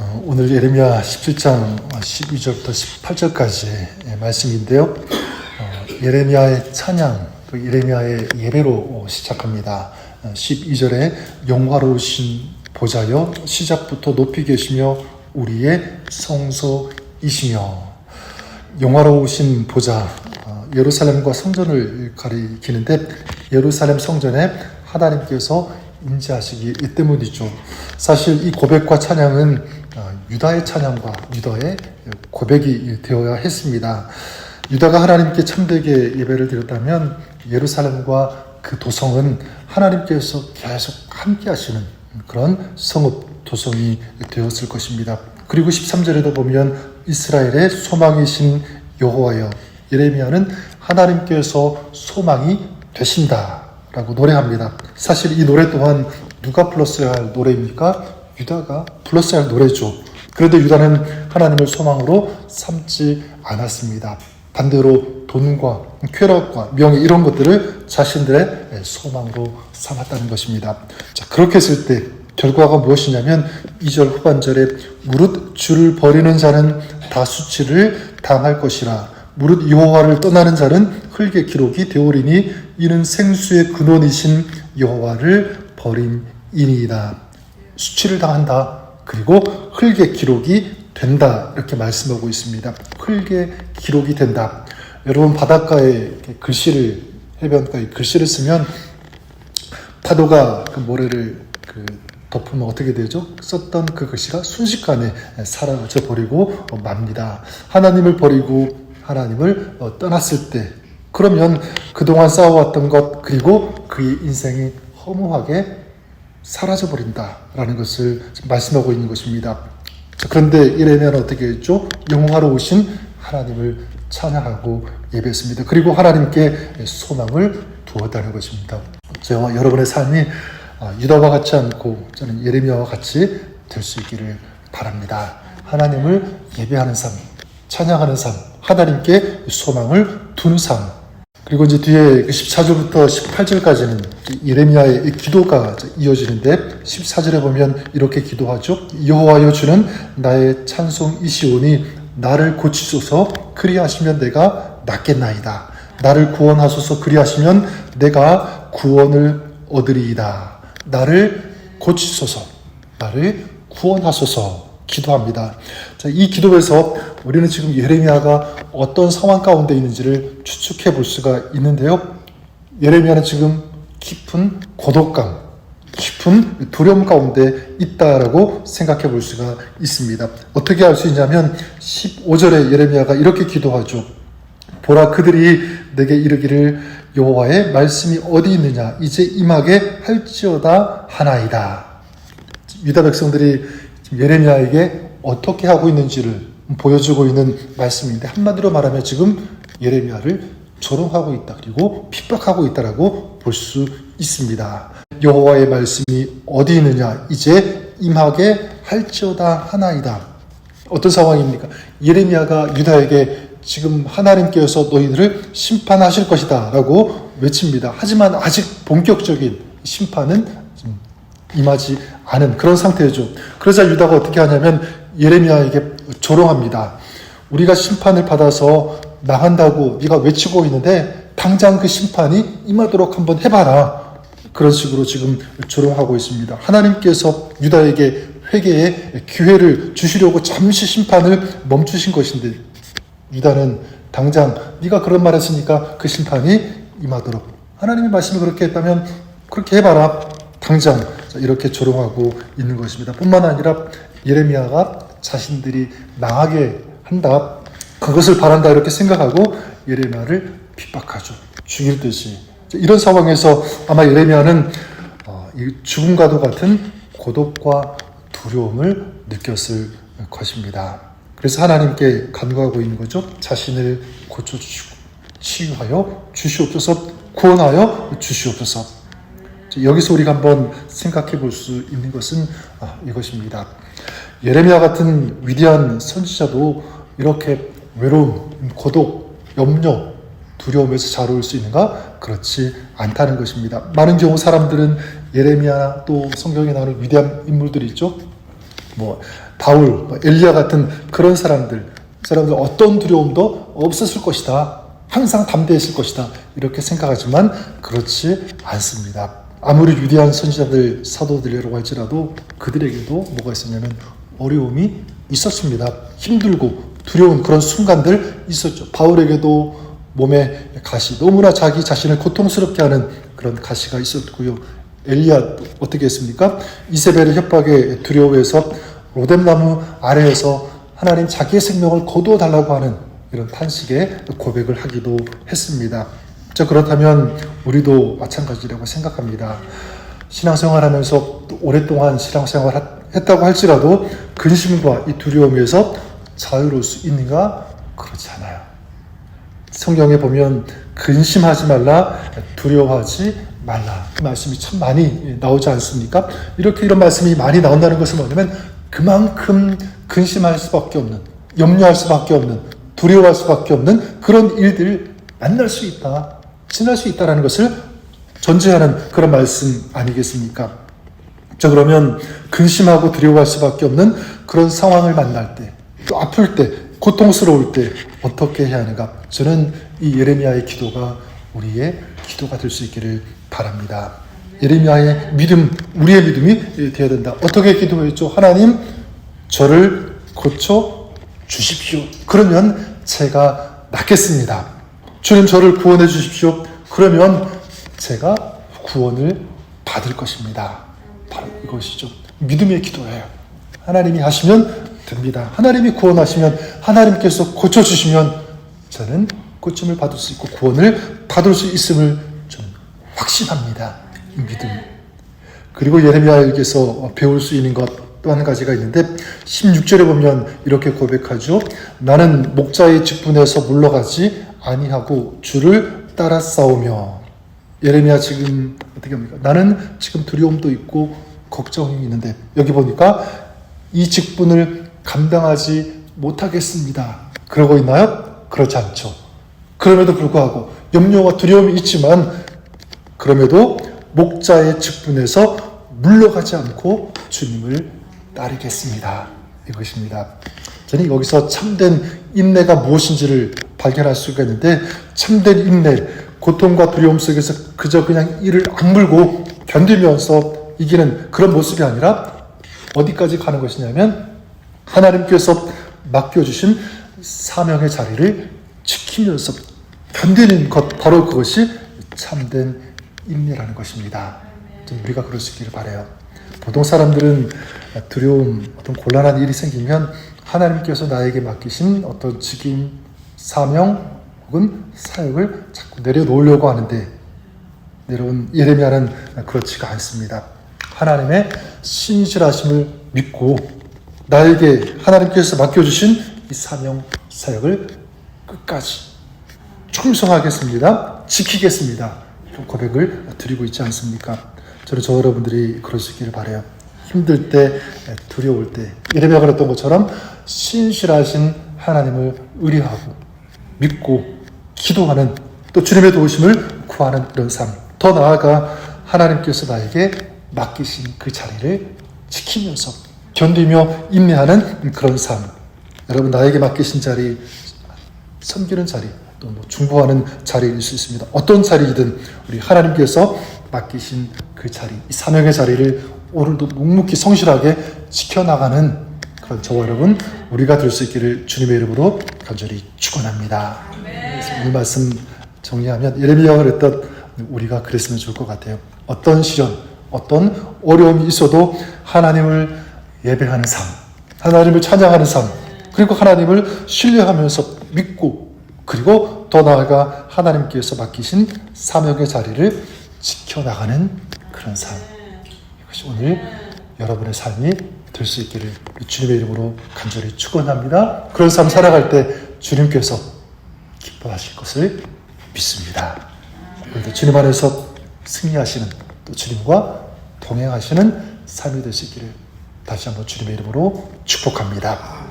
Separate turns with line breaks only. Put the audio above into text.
오늘 예레미야 17장 12절부터 18절까지의 말씀인데요. 예레미야의 찬양, 또 예레미야의 예배로 시작합니다. 12절에 영화로우신 보좌여 시작부터 높이 계시며 우리의 성소이시며, 영화로우신 보좌, 예루살렘과 성전을 가리키는데 예루살렘 성전에 하나님께서 임재하시기 때문이죠. 사실 이 고백과 찬양은 유다의 찬양과 유다의 고백이 되어야 했습니다. 유다가 하나님께 참되게 예배를 드렸다면 예루살렘과 그 도성은 하나님께서 계속 함께 하시는 그런 성읍 도성이 되었을 것입니다. 그리고 13절에도 보면 이스라엘의 소망이신 여호와여, 예레미야는 하나님께서 소망이 되신다 라고 노래합니다. 사실 이 노래 또한 누가 불렀어야 할 노래입니까? 유다가 불렀어야 할 노래죠. 그런데 유다는 하나님을 소망으로 삼지 않았습니다. 반대로 돈과 쾌락과 명예 이런 것들을 자신들의 소망으로 삼았다는 것입니다. 자, 그렇게 했을 때 결과가 무엇이냐면 2절 후반절에 무릇 주를 버리는 자는 다 수치를 당할 것이라, 무릇 여호와를 떠나는 자는 흙의 기록이 되오리니 이는 생수의 근원이신 여호와를 버림이니이다. 수치를 당한다. 그리고 흙의 기록이 된다. 이렇게 말씀하고 있습니다. 흙의 기록이 된다. 여러분, 바닷가에 글씨를, 해변가에 글씨를 쓰면 파도가 그 모래를 덮으면 어떻게 되죠? 썼던 그 글씨가 순식간에 사라져 버리고 맙니다. 하나님을 버리고 하나님을 떠났을 때, 그러면 그동안 쌓아왔던 것, 그리고 그의 인생이 허무하게 사라져버린다라는 것을 말씀하고 있는 것입니다. 그런데 예레미야는 어떻게 했죠? 영화로우신 하나님을 찬양하고 예배했습니다. 그리고 하나님께 소망을 두었다는 것입니다. 저와 여러분의 삶이 유다와 같지 않고 저는 예레미야와 같이 될 수 있기를 바랍니다. 하나님을 예배하는 삶, 찬양하는 삶, 하나님께 소망을 두는 삶. 그리고 이제 뒤에 14절부터 18절까지는 예레미야의 기도가 이어지는데 14절에 보면 이렇게 기도하죠. 여호와여, 주는 나의 찬송이시오니 나를 고치소서. 그리하시면 내가 낫겠나이다. 나를 구원하소서. 그리하시면 내가 구원을 얻으리이다. 나를 고치소서. 나를 구원하소서. 기도합니다. 자, 이 기도에서 우리는 지금 예레미야가 어떤 상황 가운데 있는지를 추측해 볼 수가 있는데요. 예레미야는 지금 깊은 고독감, 깊은 두려움 가운데 있다라고 생각해 볼 수가 있습니다. 어떻게 알 수 있냐면 15절에 예레미야가 이렇게 기도하죠. 보라, 그들이 내게 이르기를 여호와의 말씀이 어디 있느냐, 이제 임하게 할지어다 하나이다. 유다 백성들이 예레미야에게 어떻게 하고 있는지를 보여주고 있는 말씀인데, 한마디로 말하면 지금 예레미야를 조롱하고 있다, 그리고 핍박하고 있다라고 볼 수 있습니다. 여호와의 말씀이 어디 있느냐, 이제 임하게 할지어다 하나이다. 어떤 상황입니까? 예레미야가 유다에게 지금 하나님께서 너희들을 심판하실 것이다 라고 외칩니다. 하지만 아직 본격적인 심판은 임하지 않은 그런 상태죠. 그러자 유다가 어떻게 하냐면 예레미야에게 조롱합니다. 우리가 심판을 받아서 나간다고 네가 외치고 있는데 당장 그 심판이 임하도록 한번 해봐라. 그런 식으로 지금 조롱하고 있습니다. 하나님께서 유다에게 회개의 기회를 주시려고 잠시 심판을 멈추신 것인데 유다는 당장 네가 그런 말 했으니까 그 심판이 임하도록, 하나님의 말씀이 그렇게 했다면 그렇게 해봐라. 당장 이렇게 조롱하고 있는 것입니다. 뿐만 아니라 예레미야가 자신들이 망하게 한다, 그것을 바란다 이렇게 생각하고 예레미야를 핍박하죠. 죽일 듯이. 이런 상황에서 아마 예레미야는 죽음과도 같은 고독과 두려움을 느꼈을 것입니다. 그래서 하나님께 간구하고 있는 거죠. 자신을 고쳐주시고 치유하여 주시옵소서, 구원하여 주시옵소서. 여기서 우리가 한번 생각해 볼 수 있는 것은 이것입니다. 예레미야 같은 위대한 선지자도 이렇게 외로움, 고독, 염려, 두려움에서 자로울 수 있는가? 그렇지 않다는 것입니다. 많은 경우 사람들은 예레미야 또 성경에 나오는 위대한 인물들이 있죠. 바울, 엘리야 같은 그런 사람들 어떤 두려움도 없었을 것이다. 항상 담대했을 것이다. 이렇게 생각하지만 그렇지 않습니다. 아무리 위대한 선지자들, 사도들이라고 할지라도 그들에게도 뭐가 있었냐면 어려움이 있었습니다. 힘들고 두려운 그런 순간들 있었죠. 바울에게도 몸에 가시, 너무나 자기 자신을 고통스럽게 하는 그런 가시가 있었고요. 엘리야 어떻게 했습니까? 이세벨의 협박에 두려워해서 로뎀나무 아래에서 하나님 자기의 생명을 거두어 달라고 하는 이런 탄식의 고백을 하기도 했습니다. 자, 그렇다면 우리도 마찬가지라고 생각합니다. 신앙생활하면서 오랫동안 신앙생활 했다고 할지라도 근심과 이 두려움에서 자유로울 수 있는가? 그렇지 않아요. 성경에 보면 근심하지 말라, 두려워하지 말라. 그 말씀이 참 많이 나오지 않습니까? 이런 말씀이 많이 나온다는 것은 뭐냐면 그만큼 근심할 수밖에 없는, 염려할 수밖에 없는, 두려워할 수밖에 없는 그런 일들을 만날 수 있다, 지날 수 있다는 것을 전제하는 그런 말씀 아니겠습니까? 자, 그러면 근심하고 두려워할 수밖에 없는 그런 상황을 만날 때, 또 아플 때, 고통스러울 때 어떻게 해야 하는가? 저는 이 예레미야의 기도가 우리의 기도가 될 수 있기를 바랍니다. 예레미야의 믿음, 우리의 믿음이 되어야 된다. 어떻게 기도했죠? 하나님, 저를 고쳐 주십시오. 그러면 제가 낫겠습니다. 주님, 저를 구원해 주십시오. 그러면 제가 구원을 받을 것입니다. 바로 이것이죠. 믿음의 기도예요. 하나님이 하시면 됩니다. 하나님이 구원하시면, 하나님께서 고쳐주시면 저는 고침을 받을 수 있고 구원을 받을 수 있음을 저는 확신합니다. 믿음. 그리고 예레미야에게서 배울 수 있는 것 또 한 가지가 있는데 16절에 보면 이렇게 고백하죠. 나는 목자의 직분에서 물러가지 아니하고 주를 따라 싸우며. 예레미야 지금 어떻게 합니까? 나는 지금 두려움도 있고 걱정이 있는데 여기 보니까 이 직분을 감당하지 못하겠습니다. 그러고 있나요? 그렇지 않죠. 그럼에도 불구하고 염려와 두려움이 있지만 그럼에도 목자의 직분에서 물러가지 않고 주님을 따르겠습니다. 이것입니다. 저는 여기서 참된 인내가 무엇인지를 발견할 수가 있는데 참된 인내, 고통과 두려움 속에서 그저 그냥 이를 악물고 견디면서 이기는 그런 모습이 아니라 어디까지 가는 것이냐면 하나님께서 맡겨주신 사명의 자리를 지키면서 견디는 것, 바로 그것이 참된 인내라는 것입니다. 좀 우리가 그럴 수 있기를 바라요. 보통 사람들은 두려움, 어떤 곤란한 일이 생기면 하나님께서 나에게 맡기신 어떤 직임, 사명 혹은 사역을 자꾸 내려놓으려고 하는데 내려온 예레미야는 그렇지가 않습니다. 하나님의 신실하심을 믿고 나에게 하나님께서 맡겨주신 이 사명, 사역을 끝까지 충성하겠습니다. 지키겠습니다. 고백을 드리고 있지 않습니까? 저는 저 여러분들이 그럴 수 있기를 바라요. 힘들 때, 두려울 때 예레미야가 그랬던 것처럼 신실하신 하나님을 의뢰하고 믿고 기도하는, 또 주님의 도우심을 구하는 이런 삶. 더 나아가 하나님께서 나에게 맡기신 그 자리를 지키면서 견디며 인내하는 그런 삶. 여러분, 나에게 맡기신 자리, 섬기는 자리, 또 중보하는 자리일 수 있습니다. 어떤 자리이든 우리 하나님께서 맡기신 그 자리, 이 사명의 자리를 오늘도 묵묵히 성실하게 지켜나가는 그런 저와 여러분 우리가 될 수 있기를 주님의 이름으로 간절히 축원합니다. 오늘 말씀 정리하면 예레미야가 그랬던 우리가 그랬으면 좋을 것 같아요. 어떤 시련, 어떤 어려움이 있어도 하나님을 예배하는 삶, 하나님을 찬양하는 삶, 그리고 하나님을 신뢰하면서 믿고, 그리고 더 나아가 하나님께서 맡기신 사명의 자리를 지켜나가는 그런 삶. 이것이 오늘 여러분의 삶이 될 수 있기를 주님의 이름으로 간절히 축원합니다. 그런 삶 살아갈 때 주님께서 기뻐하실 것을 믿습니다. 오늘도 주님 안에서 승리하시는, 또 주님과 동행하시는 삶이 될 수 있기를 다시 한번 주님의 이름으로 축복합니다.